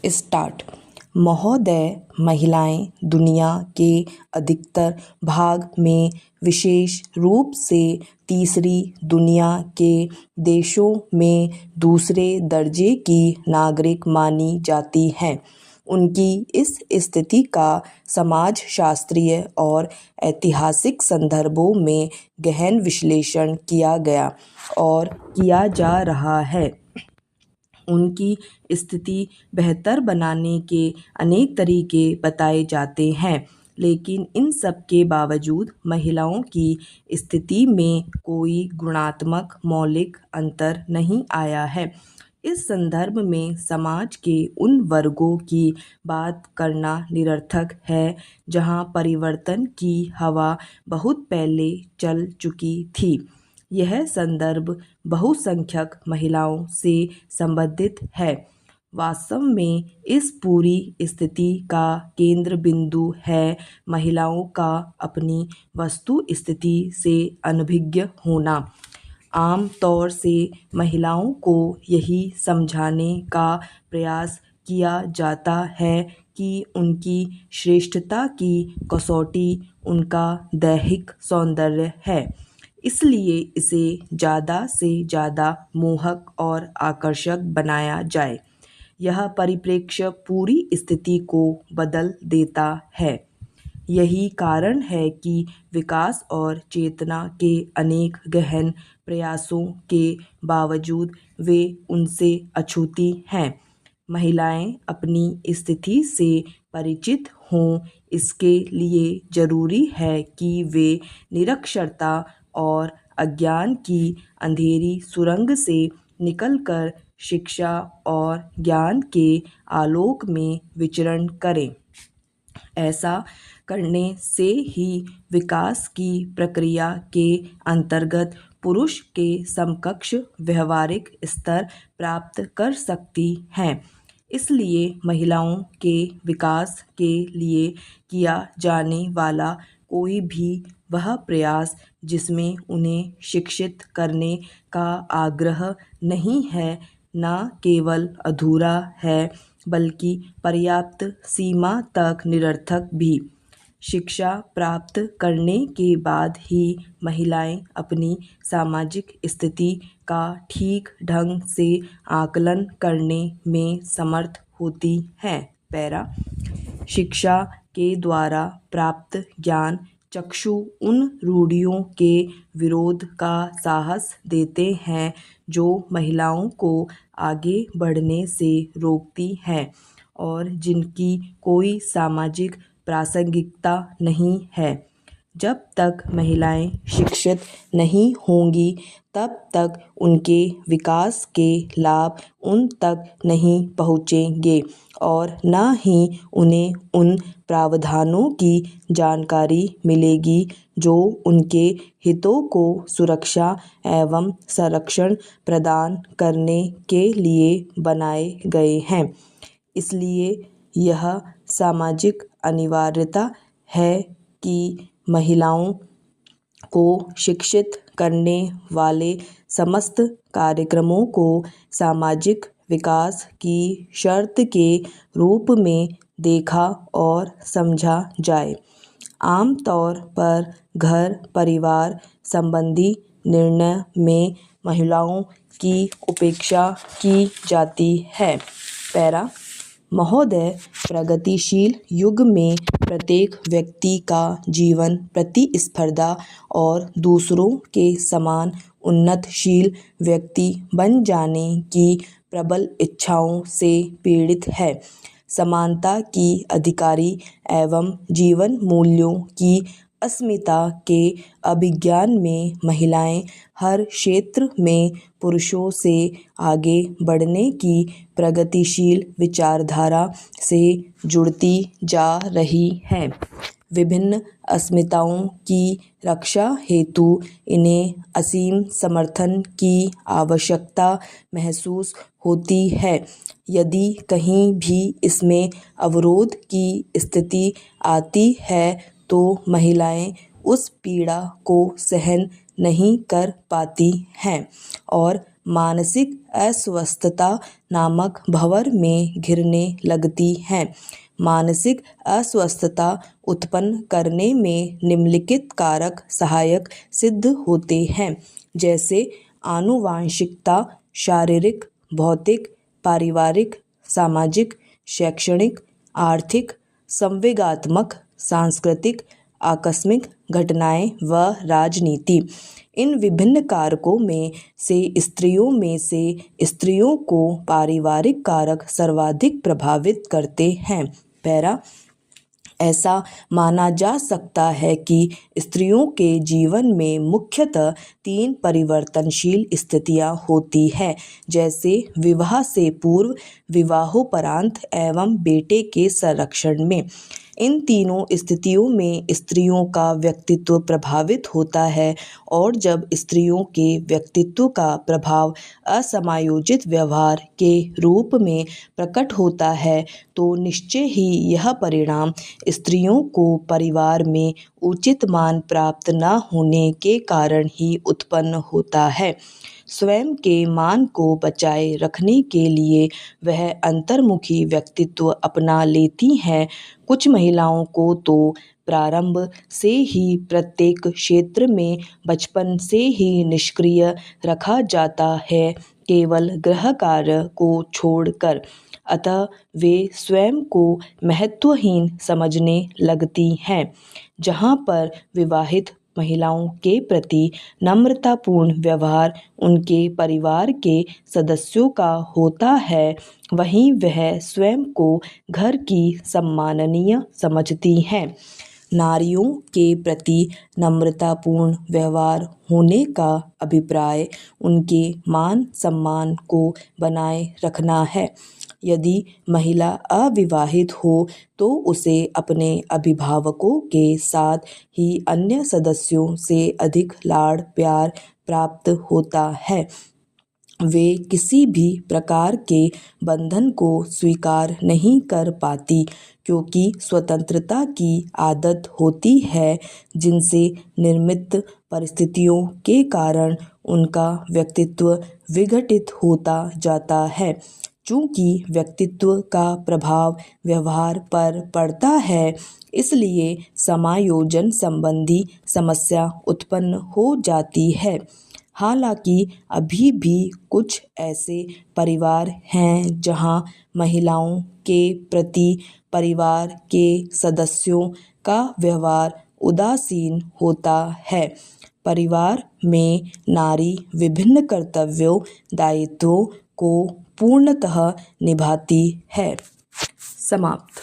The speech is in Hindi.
स्टार्ट। महोदय, महिलाएं दुनिया के अधिकतर भाग में, विशेष रूप से तीसरी दुनिया के देशों में दूसरे दर्जे की नागरिक मानी जाती हैं। उनकी इस स्थिति का समाजशास्त्रीय और ऐतिहासिक संदर्भों में गहन विश्लेषण किया गया और किया जा रहा है। उनकी स्थिति बेहतर बनाने के अनेक तरीके बताए जाते हैं, लेकिन इन सब के बावजूद महिलाओं की स्थिति में कोई गुणात्मक मौलिक अंतर नहीं आया है। इस संदर्भ में समाज के उन वर्गों की बात करना निरर्थक है जहां परिवर्तन की हवा बहुत पहले चल चुकी थी। यह संदर्भ बहुसंख्यक महिलाओं से संबंधित है। वास्तव में इस पूरी स्थिति का केंद्र बिंदु है महिलाओं का अपनी वस्तु स्थिति से अनभिज्ञ होना। आम तौर से महिलाओं को यही समझाने का प्रयास किया जाता है कि उनकी श्रेष्ठता की कसौटी उनका दैहिक सौंदर्य है, इसलिए इसे ज़्यादा से ज़्यादा मोहक और आकर्षक बनाया जाए। यह परिप्रेक्ष्य पूरी स्थिति को बदल देता है। यही कारण है कि विकास और चेतना के अनेक गहन प्रयासों के बावजूद वे उनसे अछूती हैं। महिलाएं अपनी स्थिति से परिचित हों, इसके लिए ज़रूरी है कि वे निरक्षरता और अज्ञान की अंधेरी सुरंग से निकलकर शिक्षा और ज्ञान के आलोक में विचरण करें। ऐसा करने से ही विकास की प्रक्रिया के अंतर्गत पुरुष के समकक्ष व्यवहारिक स्तर प्राप्त कर सकती हैं। इसलिए महिलाओं के विकास के लिए किया जाने वाला कोई भी वह प्रयास जिसमें उन्हें शिक्षित करने का आग्रह नहीं है, न केवल अधूरा है बल्कि पर्याप्त सीमा तक निरर्थक भी। शिक्षा प्राप्त करने के बाद ही महिलाएं अपनी सामाजिक स्थिति का ठीक ढंग से आकलन करने में समर्थ होती हैं। पैरा। शिक्षा के द्वारा प्राप्त ज्ञान चक्षु उन रूढ़ियों के विरोध का साहस देते हैं जो महिलाओं को आगे बढ़ने से रोकती हैं और जिनकी कोई सामाजिक प्रासंगिकता नहीं है। जब तक महिलाएं शिक्षित नहीं होंगी तब तक उनके विकास के लाभ उन तक नहीं पहुँचेंगे और न ही उन्हें उन प्रावधानों की जानकारी मिलेगी जो उनके हितों को सुरक्षा एवं संरक्षण प्रदान करने के लिए बनाए गए हैं। इसलिए यह सामाजिक अनिवार्यता है कि महिलाओं को शिक्षित करने वाले समस्त कार्यक्रमों को सामाजिक विकास की शर्त के रूप में देखा और समझा जाए। आमतौर पर घर परिवार संबंधी निर्णय में महिलाओं की उपेक्षा की जाती है। पैरा। महोदय, प्रगतिशील युग में प्रत्येक व्यक्ति का जीवन प्रतिस्पर्धा और दूसरों के समान उन्नतशील व्यक्ति बन जाने की प्रबल इच्छाओं से पीड़ित है। समानता की अधिकारी एवं जीवन मूल्यों की अस्मिता के अभिज्ञान में महिलाएं हर क्षेत्र में पुरुषों से आगे बढ़ने की प्रगतिशील विचारधारा से जुड़ती जा रही हैं। विभिन्न अस्मिताओं की रक्षा हेतु इन्हें असीम समर्थन की आवश्यकता महसूस होती है। यदि कहीं भी इसमें अवरोध की स्थिति आती है तो महिलाएं उस पीड़ा को सहन नहीं कर पाती हैं और मानसिक अस्वस्थता नामक भंवर में घिरने लगती हैं। मानसिक अस्वस्थता उत्पन्न करने में निम्नलिखित कारक सहायक सिद्ध होते हैं, जैसे आनुवांशिकता, शारीरिक, भौतिक, पारिवारिक, सामाजिक, शैक्षणिक, आर्थिक, संवेगात्मक, सांस्कृतिक, आकस्मिक घटनाएं व राजनीति। इन विभिन्न कारकों में से स्त्रियों को पारिवारिक कारक सर्वाधिक प्रभावित करते हैं। पैरा ऐसा माना जा सकता है कि स्त्रियों के जीवन में मुख्यतः 3 परिवर्तनशील स्थितियां होती हैं, जैसे विवाह से पूर्व, विवाहोपरांत एवं बेटे के संरक्षण में। इन तीनों स्थितियों में स्त्रियों का व्यक्तित्व प्रभावित होता है और जब स्त्रियों के व्यक्तित्व का प्रभाव असमायोजित व्यवहार के रूप में प्रकट होता है तो निश्चय ही यह परिणाम स्त्रियों को परिवार में उचित मान प्राप्त न होने के कारण ही उत्पन्न होता है। स्वयं के मान को बचाए रखने के लिए वह अंतर्मुखी व्यक्तित्व अपना लेती हैं। कुछ महिलाओं को तो प्रारंभ से ही प्रत्येक क्षेत्र में बचपन से ही निष्क्रिय रखा जाता है, केवल गृह कार्य को छोड़कर। अतः वे स्वयं को महत्वहीन समझने लगती हैं। जहाँ पर विवाहित महिलाओं के प्रति नम्रतापूर्ण व्यवहार उनके परिवार के सदस्यों का होता है, वहीं वह स्वयं को घर की सम्माननीय समझती हैं। नारियों के प्रति नम्रतापूर्ण व्यवहार होने का अभिप्राय उनके मान सम्मान को बनाए रखना है। यदि महिला अविवाहित हो तो उसे अपने अभिभावकों के साथ ही अन्य सदस्यों से अधिक लाड़ प्यार प्राप्त होता है। वे किसी भी प्रकार के बंधन को स्वीकार नहीं कर पाती, क्योंकि स्वतंत्रता की आदत होती है, जिनसे निर्मित परिस्थितियों के कारण उनका व्यक्तित्व विघटित होता जाता है। चूँकि व्यक्तित्व का प्रभाव व्यवहार पर पड़ता है, इसलिए समायोजन संबंधी समस्या उत्पन्न हो जाती है। हालांकि अभी भी कुछ ऐसे परिवार हैं जहां महिलाओं के प्रति परिवार के सदस्यों का व्यवहार उदासीन होता है। परिवार में नारी विभिन्न कर्तव्यों दायित्वों को पूर्णतः निभाती है। समाप्त।